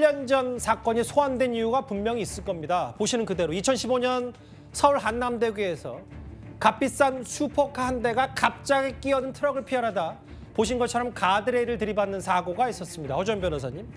8년 전 사건이 소환된 이유가 분명히 있을 겁니다. 보시는 그대로 2015년 서울 한남대교에서 값비싼 슈퍼카 한 대가 갑자기 끼어든 트럭을 피하려다 보신 것처럼 가드레일을 들이받는 사고가 있었습니다. 허준 변호사님.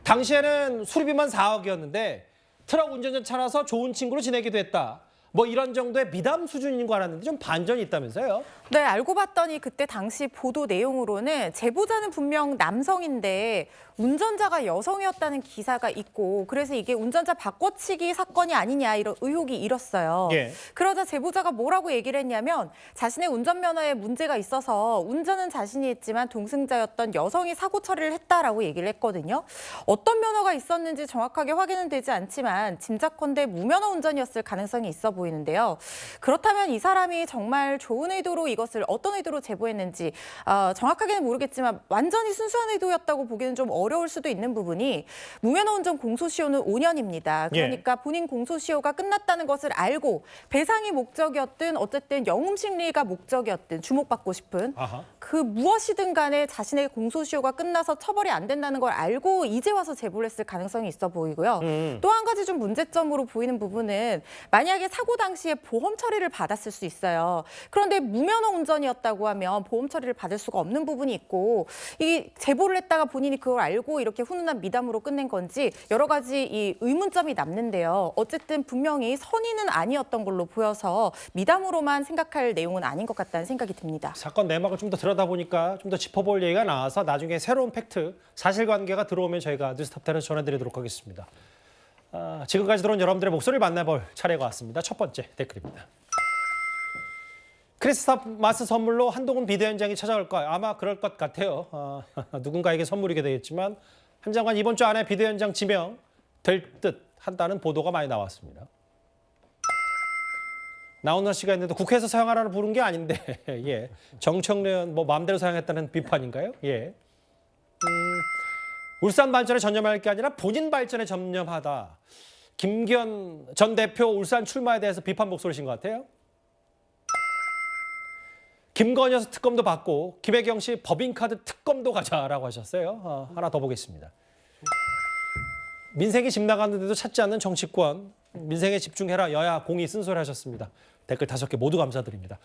당시에는 수리비만 4억이었는데 트럭 운전자 차라서 좋은 친구로 지내기도 했다. 뭐 이런 정도의 미담 수준인 거 알았는데 좀 반전이 있다면서요? 네, 알고 봤더니 그때 당시 보도 내용으로는 제보자는 분명 남성인데 운전자가 여성이었다는 기사가 있고 그래서 이게 운전자 바꿔치기 사건이 아니냐 이런 의혹이 일었어요. 예. 그러자 제보자가 뭐라고 얘기를 했냐면 자신의 운전면허에 문제가 있어서 운전은 자신이 했지만 동승자였던 여성이 사고 처리를 했다라고 얘기를 했거든요. 어떤 면허가 있었는지 정확하게 확인은 되지 않지만 짐작컨대 무면허 운전이었을 가능성이 있어 보이는데요. 그렇다면 이 사람이 정말 좋은 의도로 이것을 어떤 의도로 제보했는지 정확하게는 모르겠지만 완전히 순수한 의도였다고 보기는 좀 어려울 수도 있는 부분이 무면허 운전 공소시효는 5년입니다. 그러니까 본인 공소시효가 끝났다는 것을 알고 배상이 목적이었든 어쨌든 영웅심리가 목적이었든 주목받고 싶은 그 무엇이든 간에 자신의 공소시효가 끝나서 처벌이 안 된다는 걸 알고 이제 와서 제보를 했을 가능성이 있어 보이고요. 또 한 가지 좀 문제점으로 보이는 부분은 만약에 사고 당시에 보험 처리를 받았을 수 있어요. 그런데 무면허 운전이었다고 하면 보험 처리를 받을 수가 없는 부분이 있고 이 제보를 했다가 본인이 그걸 알고 이렇게 훈훈한 미담으로 끝낸 건지 여러 가지 이 의문점이 남는데요. 어쨌든 분명히 선의는 아니었던 걸로 보여서 미담으로만 생각할 내용은 아닌 것 같다는 생각이 듭니다. 사건 내막을 좀 더 들여다보니까 좀 더 짚어볼 얘기가 나와서 나중에 새로운 팩트, 사실관계가 들어오면 저희가 뉴스탑10에서 전해드리도록 하겠습니다. 지금까지 들어온 여러분들의 목소리를 만나볼 차례가 왔습니다. 첫 번째 댓글입니다. 크리스마스 선물로 한동훈 비대위원장이 찾아올까요? 아마 그럴 것 같아요. 누군가에게 선물이게 되겠지만 한 장관 이번 주 안에 비대위원장 지명 될 듯 한다는 보도가 많이 나왔습니다. 나훈아 씨가 했는데 국회에서 사용하라고 부른 게 아닌데 예. 정청래 의원 뭐 마음대로 사용했다는 비판인가요? 예. 울산 발전에 전념할 게 아니라 본인 발전에 전념하다. 김기현 전 대표 울산 출마에 대해서 비판 목소리신 것 같아요. 김건희 여사 특검도 받고 김혜경 씨 법인카드 특검도 가자라고 하셨어요. 하나 더 보겠습니다. 민생이 집 나갔는데도 찾지 않는 정치권. 민생에 집중해라 여야 공이 쓴소리 하셨습니다. 댓글 5개 모두 감사드립니다.